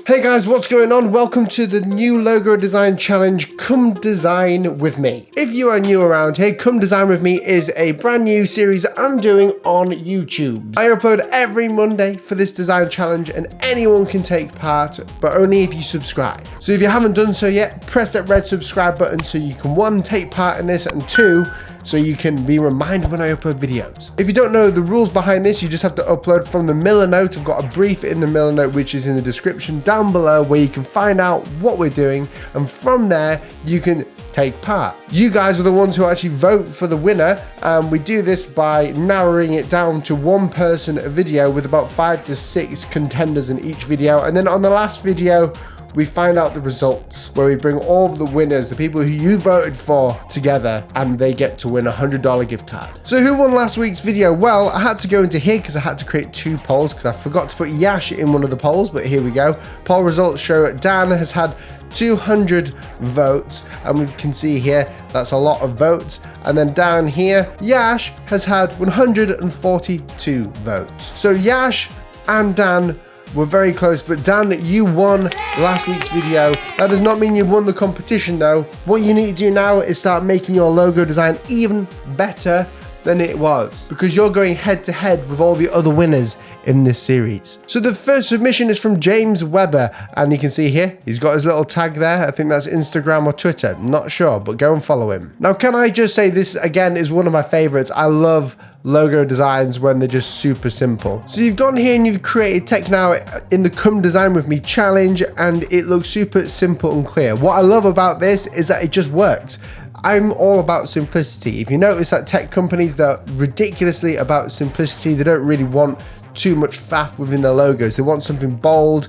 Hey guys, what's going on? Welcome to the new logo design challenge, Come Design With Me. If you are new around here, Come Design With Me is a brand new series I'm doing on YouTube. I upload every Monday for this design challenge and anyone can take part, but only if you subscribe. So if you haven't done so yet, press that red subscribe button so you can 1, take part in this, and 2, so you can be reminded when I upload videos. If you don't know the rules behind this, you just have to upload from the Miller Note. I've got a brief in the Miller Note, which is in the description down below, where you can find out what we're doing, and from there, you can take part. You guys are the ones who actually vote for the winner, and we do this by narrowing it down to one person a video with about 5 to 6 contenders in each video, and then on the last video, we find out the results, where we bring all of the winners, the people who you voted for, together, and they get to win a $100 gift card. So who won last week's video? Well, I had to go into here because I had to create 2 polls because I forgot to put Yash in one of the polls, but here we go. Poll results show Dan has had 200 votes, and we can see here that's a lot of votes. And then down here, Yash has had 142 votes. So Yash and Dan were very close, but Dan, you won last week's video. That does not mean you've won the competition though. What you need to do now is start making your logo design even better than it was, because you're going head to head with all the other winners in this series. So the first submission is from James Weber, and you can see here, he's got his little tag there. I think that's Instagram or Twitter, I'm not sure, but go and follow him. Now, can I just say this again is one of my favorites. I love logo designs when they're just super simple. So you've gone here and you've created tech now in the Come Design With Me challenge, and it looks super simple and clear. What I love about this is that it just works. I'm all about simplicity. If you notice that tech companies, they're ridiculously about simplicity. They don't really want too much faff within their logos. They want something bold,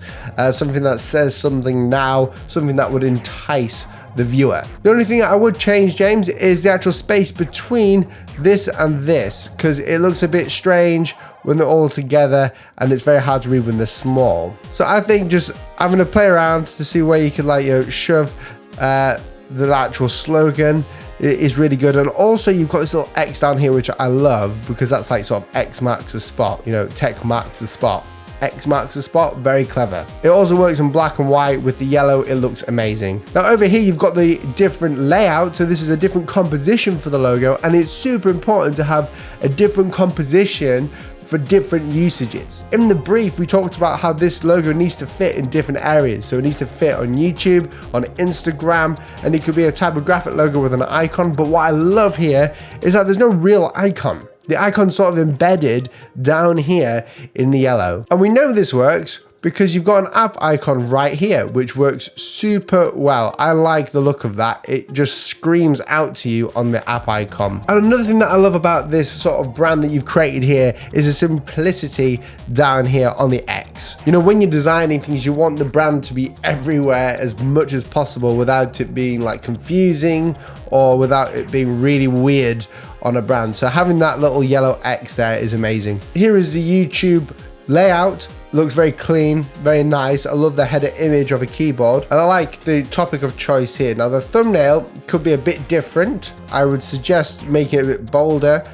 something that says something now, something that would entice the viewer. The only thing I would change, James, is the actual space between this and this, because it looks a bit strange when they're all together and it's very hard to read when they're small. So I think just having to play around to see where you could, like, shove the actual slogan is really good. And also you've got this little X down here, which I love, because that's like sort of X marks the spot, tech marks the spot. X marks the spot, very clever. It also works in black and white. With the yellow, it looks amazing. Now over here, you've got the different layout. So this is a different composition for the logo, and it's super important to have a different composition for different usages. In the brief, we talked about how this logo needs to fit in different areas. So it needs to fit on YouTube, on Instagram, and it could be a type of graphic logo with an icon. But what I love here is that there's no real icon. The icon's sort of embedded down here in the yellow. And we know this works because you've got an app icon right here, which works super well. I like the look of that. It just screams out to you on the app icon. And another thing that I love about this sort of brand that you've created here is the simplicity down here on the X. When you're designing things, you want the brand to be everywhere as much as possible without it being like confusing or without it being really weird on a brand. So having that little yellow X there is amazing. Here is the YouTube layout. Looks very clean, very nice. I love the header image of a keyboard, and I like the topic of choice here. Now the thumbnail could be a bit different. I would suggest making it a bit bolder,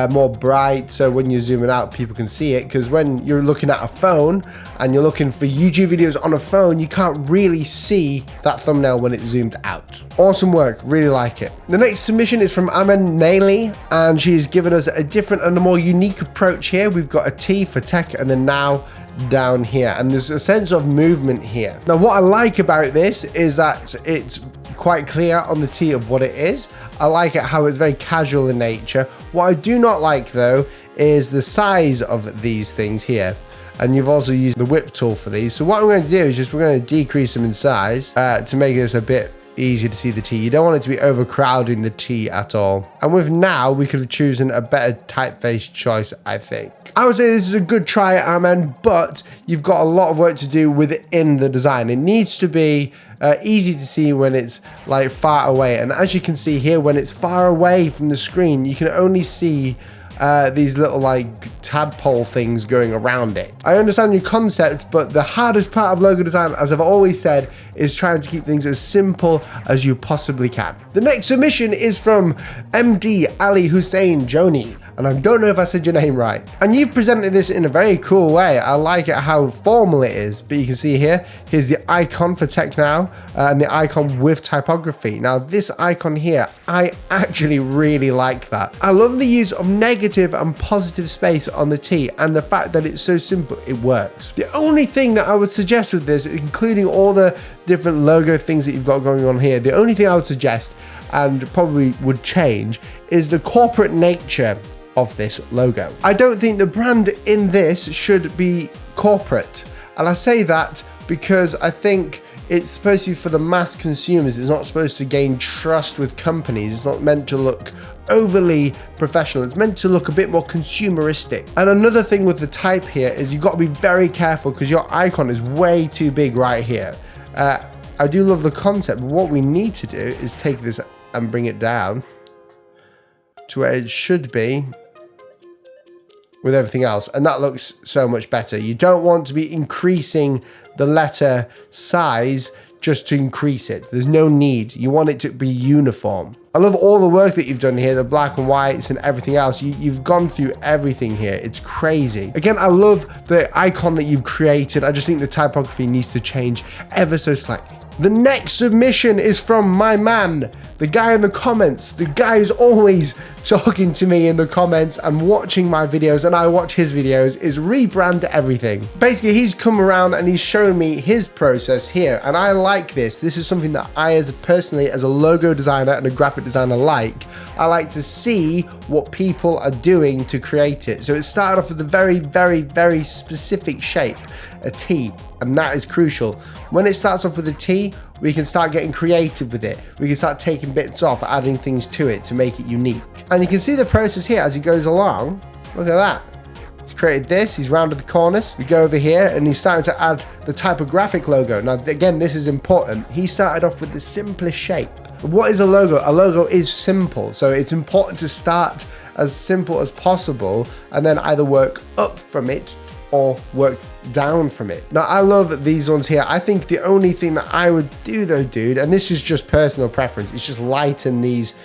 more bright, so when you're zooming out, people can see it, because when you're looking at a phone and you're looking for YouTube videos on a phone, you can't really see that thumbnail when it's zoomed out. Awesome work, really like it. The next submission is from Amman Meili, and she's given us a different and a more unique approach here. We've got a T for tech and then now down here, and there's a sense of movement here. Now what I like about this is that it's quite clear on the T of what it is. I like it how it's very casual in nature. What I do not like though is the size of these things here, and you've also used the whip tool for these. So what I'm going to do is we're going to decrease them in size to make this a bit easier to see the T. You don't want it to be overcrowding the T at all. And with now, we could have chosen a better typeface choice, I think. I would say this is a good try, Amman, but you've got a lot of work to do within the design. It needs to be easy to see when it's like far away. And as you can see here, when it's far away from the screen, you can only see these little like tadpole things going around it. I understand your concept, but the hardest part of logo design, as I've always said, is trying to keep things as simple as you possibly can. The next submission is from MD Ali Hussain Joni, and I don't know if I said your name right. And you've presented this in a very cool way. I like it how formal it is, but you can see here, here's the icon for Tech Now, and the icon with typography. Now this icon here, I actually really like that. I love the use of negative and positive space on the T, and the fact that it's so simple, it works. The only thing that I would suggest with this, including all the different logo things that you've got going on here, the only thing I would suggest, and probably would change, is the corporate nature of this logo. I don't think the brand in this should be corporate. And I say that because I think it's supposed to be for the mass consumers. It's not supposed to gain trust with companies. It's not meant to look overly professional. It's meant to look a bit more consumeristic. And another thing with the type here is you've got to be very careful because your icon is way too big right here. I do love the concept, but what we need to do is take this and bring it down to where it should be with everything else, and that looks so much better. You don't want to be increasing the letter size just to increase it. There's no need. You want it to be uniform. I love all the work that you've done here, the black and whites and everything else. You've gone through everything here. It's crazy. Again, I love the icon that you've created. I just think the typography needs to change ever so slightly. The next submission is from my man, the guy in the comments, the guy who's always talking to me in the comments and watching my videos, and I watch his videos, is Rebrand Everything. Basically, he's come around and he's shown me his process here, and I like this. This is something that I, personally, as a logo designer and a graphic designer I like to see what people are doing to create it. So it started off with a very, very, very specific shape, a T. And that is crucial. When it starts off with a T, we can start getting creative with it. We can start taking bits off, adding things to it to make it unique. And you can see the process here as he goes along. Look at that. He's created this, he's rounded the corners. We go over here and he's starting to add the typographic logo. Now, again, this is important. He started off with the simplest shape. What is a logo? A logo is simple. So it's important to start as simple as possible and then either work up from it or work down from it. Now, I love these ones here. I think the only thing that I would do though, dude, and this is just personal preference, is just lighten these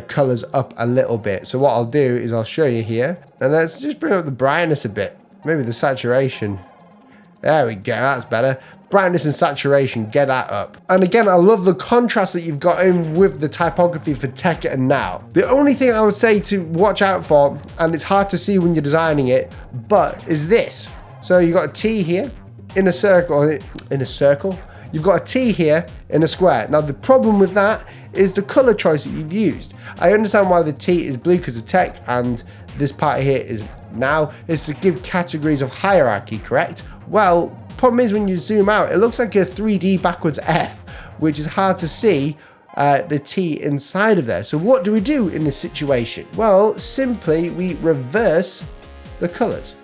colors up a little bit. So what I'll do is I'll show you here, and let's just bring up the brightness a bit, maybe the saturation. There we go, that's better. Brightness and saturation, get that up. And again, I love the contrast that you've got in with the typography for Tech and Now. The only thing I would say to watch out for, and it's hard to see when you're designing it, but is this. So you've got a T here in a circle, You've got a T here in a square. Now the problem with that is the color choice that you've used. I understand why the T is blue because of Tech and this part here is Now. It's to give categories of hierarchy, correct? Well, problem is when you zoom out, it looks like a 3D backwards F, which is hard to see the T inside of there. So what do we do in this situation? Well, simply we reverse the colors.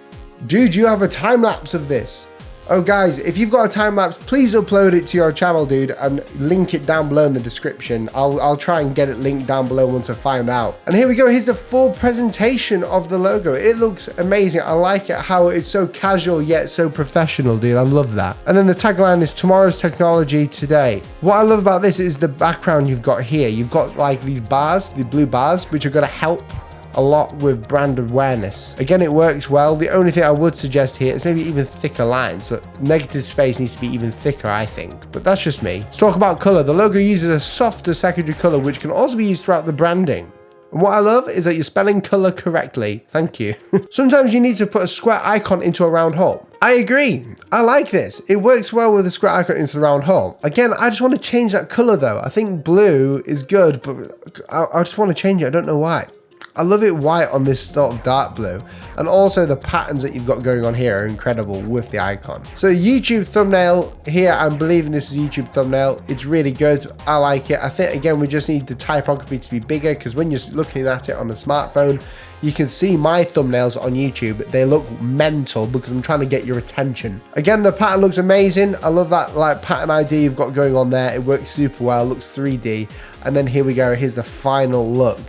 Dude, you have a time lapse of this. Oh guys, if you've got a time lapse, please upload it to your channel, dude, and link it down below in the description. I'll try and get it linked down below once I find out. And here we go, here's a full presentation of the logo. It looks amazing. I like it how it's so casual yet so professional, dude. I love that. And then the tagline is tomorrow's technology today. What I love about this is the background you've got here. You've got like these bars, the blue bars, which are gonna help a lot with brand awareness. Again, it works well. The only thing I would suggest here is maybe even thicker lines. So negative space needs to be even thicker, I think. But that's just me. Let's talk about color. The logo uses a softer secondary color, which can also be used throughout the branding. And what I love is that you're spelling color correctly. Thank you. Sometimes you need to put a square icon into a round hole. I agree. I like this. It works well with a square icon into the round hole. Again, I just want to change that color though. I think blue is good, but I just want to change it. I don't know why. I love it white on this sort of dark blue, and also the patterns that you've got going on here are incredible with the icon. So YouTube thumbnail here, I'm believing this is YouTube thumbnail. It's really good. I like it. I think again we just need the typography to be bigger, because when you're looking at it on a smartphone, you can see my thumbnails on YouTube. They look mental because I'm trying to get your attention. Again, the pattern looks amazing. I love that like pattern idea you've got going on there. It works super well, looks 3D. And then here we go. Here's the final look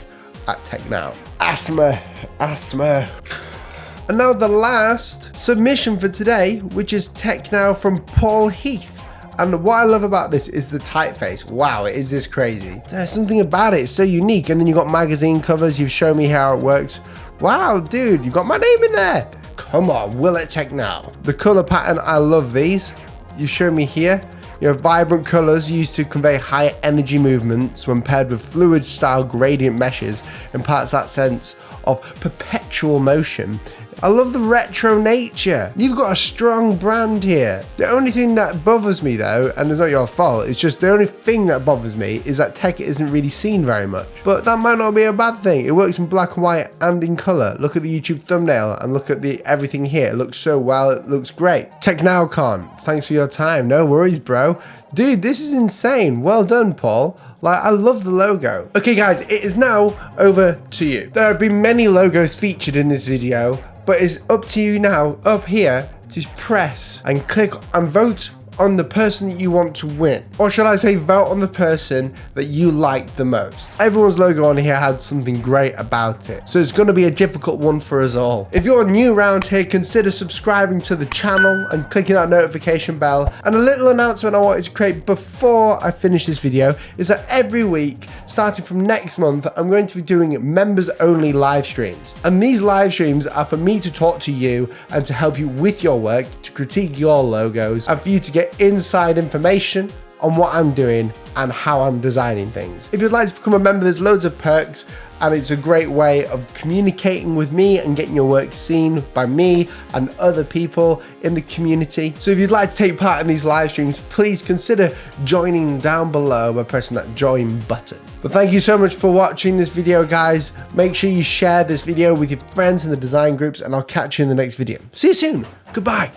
at Tech Now. Asthma. And now the last submission for today, which is Tech Now from Paul Heath. And what I love about this is the typeface. Wow, is this crazy. There's something about it, it's so unique. And then you've got magazine covers, you've shown me how it works Wow, dude, you got my name in there. Come on, will it take now? The color pattern, I love these. You show me here. You have vibrant colors used to convey high energy movements when paired with fluid style gradient meshes imparts that sense of perpetual motion. I love the retro nature. You've got a strong brand here. The only thing that bothers me though, and it's not your fault, it's just the only thing that bothers me is that tech isn't really seen very much. But that might not be a bad thing. It works in black and white and in color. Look at the YouTube thumbnail and look at the everything here. It looks so well, it looks great. Tech Now Con, thanks for your time. No worries, bro. Dude, this is insane. Well done, Paul. Like, I love the logo. Okay, guys, it is now over to you. There have been many logos featured in this video, but it's up to you now, up here, to press and click and vote on the person that you want to win. Or should I say vote on the person that you like the most. Everyone's logo on here had something great about it, so it's going to be a difficult one for us all. If you're new around here, consider subscribing to the channel and clicking that notification bell. And a little announcement I wanted to create before I finish this video is that every week, starting from next month, I'm going to be doing members only live streams. And these live streams are for me to talk to you and to help you with your work, to critique your logos, and for you to get inside information on what I'm doing and how I'm designing things. If you'd like to become a member, there's loads of perks, and it's a great way of communicating with me and getting your work seen by me and other people in the community. So if you'd like to take part in these live streams, please consider joining down below by pressing that join button. But thank you so much for watching this video, guys. Make sure you share this video with your friends in the design groups, and I'll catch you in the next video. See you soon. Goodbye.